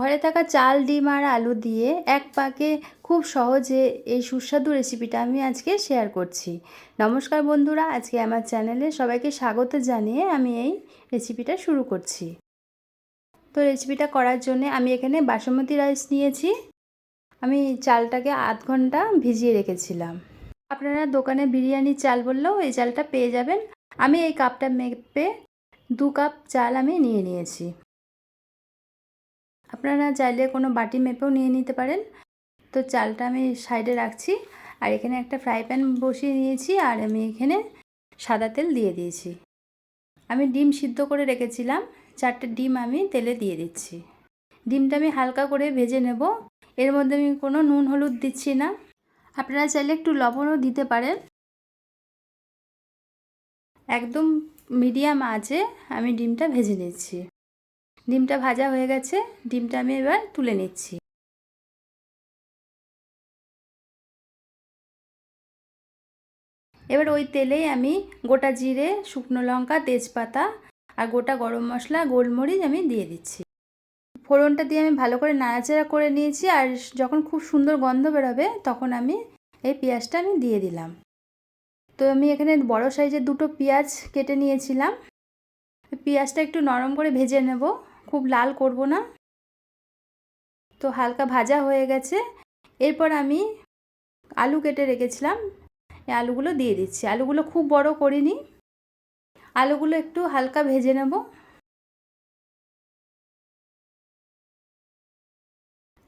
ঘরে থাকা চাল, ডিম আর আলু দিয়ে এক পাকে খুব সহজে এই সুস্বাদু রেসিপিটা আমি আজকে শেয়ার করছি। নমস্কার বন্ধুরা, আজকে আমার চ্যানেলে সবাইকে স্বাগত জানিয়ে আমি এই রেসিপিটা শুরু করছি। তো রেসিপিটা করার জন্য আমি এখানে বাসমতি রাইস নিয়েছি। আমি চালটাকে আধ ঘন্টা ভিজিয়ে রেখেছিলাম। আপনারা দোকানে বিরিয়ানির চাল বললেও এই চালটা পেয়ে যাবেন। আমি এই কাপটা মেপে 2 কাপ চাল আমি নিয়ে নিয়েছি। আপনারা চাইলে কোনো বাটি মেপেও নিয়ে নিতে পারেন। তো চালটা আমি সাইডে রাখছি, আর এখানে একটা ফ্রাই প্যান বসিয়ে নিয়েছি, আর আমি এখানে সাদা তেল দিয়ে দিয়েছি। আমি ডিম সিদ্ধ করে রেখেছিলাম, 4টে ডিম আমি তেলে দিয়ে দিচ্ছি। ডিমটা আমি হালকা করে ভেজে নেব। এর মধ্যে আমি কোনো নুন হলুদ দিচ্ছি না, আপনারা চাইলে একটু লবণও দিতে পারেন। একদম মিডিয়াম আঁচে আমি ডিমটা ভেজে নিচ্ছি। ডিমটা ভাজা হয়ে গেছে, ডিমটা আমি এবার তুলে নিচ্ছি। এবার ওই তেলেই আমি গোটা জিরে, শুকনো লঙ্কা, তেজপাতা আর গোটা গরম মশলা, গোলমরিচ আমি দিয়ে দিচ্ছি। ফোড়নটা দিয়ে আমি ভালো করে নাড়াচাড়া করে নিয়েছি, আর যখন খুব সুন্দর গন্ধ বেরোবে তখন আমি এই পেঁয়াজটা আমি দিয়ে দিলাম। তো আমি এখানে বড় সাইজের 2টো পেঁয়াজ কেটে নিয়েছিলাম। পেঁয়াজটা একটু নরম করে ভেজে নেব, খুব লাল করব না। তো হালকা ভাজা হয়ে গেছে। এরপর আমি আলু কেটে রেখেছিলাম, এই আলুগুলো দিয়ে দিচ্ছি। আলুগুলো খুব বড় করিনি, আলুগুলো একটু হালকা ভেজে নেব।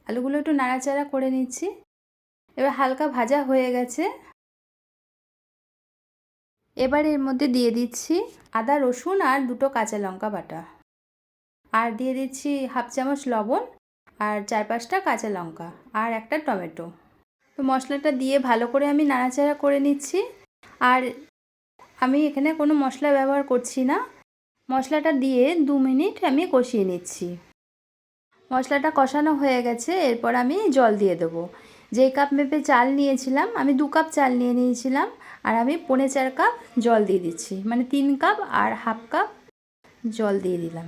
আলুগুলো একটু নাড়াচাড়া করে নিচ্ছি। এবার হালকা ভাজা হয়ে গেছে। এবার এর মধ্যে দিয়ে দিচ্ছি আদা, রসুন আর 2টো কাঁচা লঙ্কা বাটা, আর দিয়ে দিচ্ছি হাফ চামচ লবণ, আর 4-5টা কাঁচা লঙ্কা, আর একটা টমেটো। তো মশলাটা দিয়ে ভালো করে আমি নাড়াচাড়া করে নিচ্ছি। আর আমি এখানে কোনো মশলা ব্যবহার করছি না। মশলাটা দিয়ে 2 মিনিট আমি কষিয়ে নিচ্ছি। মশলাটা কষানো হয়ে গেছে, এরপর আমি জল দিয়ে দেবো। যেই কাপ মেপে চাল নিয়েছিলাম, আমি 2 কাপ চাল নিয়ে নিয়েছিলাম, আর আমি 4.25 কাপ জল দিয়ে দিচ্ছি, মানে 3 কাপ আর হাফ কাপ জল দিয়ে দিলাম।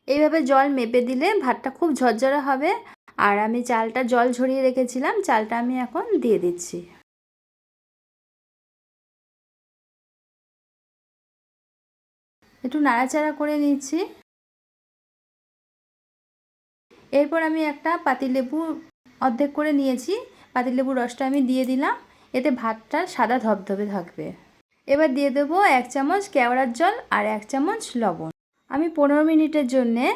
এইভাবে জল মেপে দিলে ভাতটা খুব ঝরঝরে হবে। আর আমি চালটা জল ঝরিয়ে রেখেছিলাম, চালটা আমি এখন দিয়ে দিচ্ছি। একটু নাড়াচাড়া করে নিচ্ছি। এরপর আমি একটা পাতিলেবু অর্ধেক করে নিয়েছি, পাতিলেবুর রসটা আমি দিয়ে দিলাম। এতে ভাতটা সাদা ধবধবে থাকবে। এবার দিয়ে দেবো 1 চামচ কেওড়ার জল আর 1 চামচ লবণ। আমি 15 মিনিটের জন্যে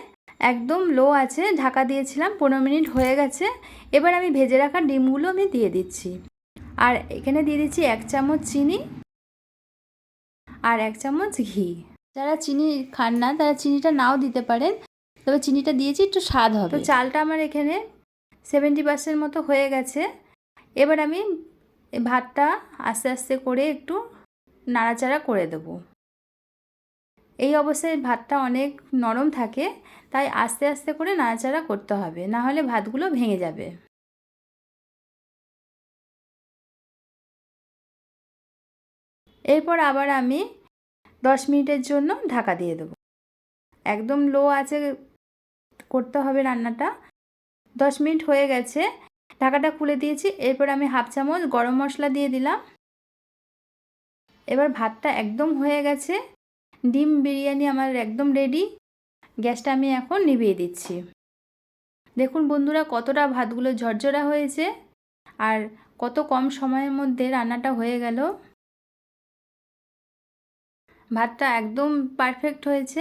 একদম লো আছে ঢাকা দিয়েছিলাম। 15 মিনিট হয়ে গেছে। এবার আমি ভেজে রাখা ডিমগুলো আমি দিয়ে দিচ্ছি, আর এখানে দিয়ে দিচ্ছি 1 চামচ চিনি আর 1 চামচ ঘি। যারা চিনি খান না তারা চিনিটা নাও দিতে পারেন, তবে চিনিটা দিয়েছি একটু স্বাদ হবে। তো চালটা আমার এখানে 70% মতো হয়ে গেছে। এবার আমি ভাতটা আস্তে আস্তে করে একটু নাড়াচাড়া করে দেব। এই অবস্থায় ভাতটা অনেক নরম থাকে, তাই আস্তে আস্তে করে নাড়াচাড়া করতে হবে, না হলে ভাতগুলো ভেঙে যাবে। এরপর আবার আমি 10 মিনিটের জন্য ঢাকা দিয়ে দেবো। একদম লো আঁচে করতে হবে রান্নাটা। 10 মিনিট হয়ে গেছে, ঢাকাটা খুলে দিয়েছি। এরপর আমি হাফ চামচ গরম মশলা দিয়ে দিলাম। এবার ভাতটা একদম হয়ে গেছে। ডিম বিরিয়ানি আমার একদম রেডি। গ্যাসটা আমি এখন নিভিয়ে দিচ্ছি। দেখুন বন্ধুরা, কতটা ভাতগুলো ঝরঝরা হয়েছে, আর কত কম সময়ের মধ্যে রান্নাটা হয়ে গেল। ভাতটা একদম পারফেক্ট হয়েছে।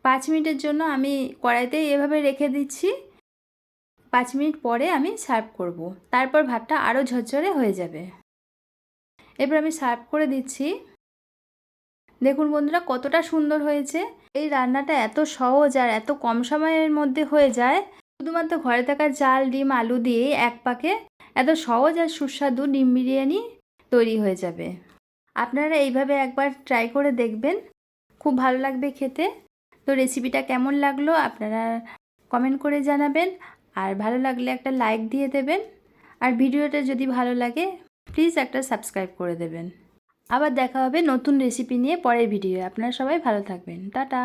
5 মিনিটের জন্য আমি কড়াইতে এভাবে রেখে দিচ্ছি। 5 মিনিট পরে আমি সার্ভ করব। তারপর ভাতটা আরও ঝরঝরে হয়ে যাবে। এবার আমি সার্ভ করে দিচ্ছি। দেখুন বন্ধুরা, কতটা সুন্দর হয়েছে। এই রান্নাটা এত সহজ আর এত কম সময়ের মধ্যে হয়ে যায়। শুধুমাত্র ঘরে থাকা চাল, ডিম, আলু দিয়ে এক পাকে এত সহজ আর সুস্বাদু ডিম বিরিয়ানি তৈরি হয়ে যাবে। আপনারা এইভাবে একবার ট্রাই করে দেখবেন, খুব ভালো লাগবে খেতে। তো রেসিপিটা কেমন লাগলো আপনারা কমেন্ট করে জানাবেন, আর ভালো লাগলে একটা লাইক দিয়ে দেবেন, আর ভিডিওটা যদি ভালো লাগে প্লিজ একটা সাবস্ক্রাইব করে দেবেন। আবার দেখা হবে নতুন রেসিপি নিয়ে পরের ভিডিও। আপনারা সবাই ভালো থাকবেন। টাটা।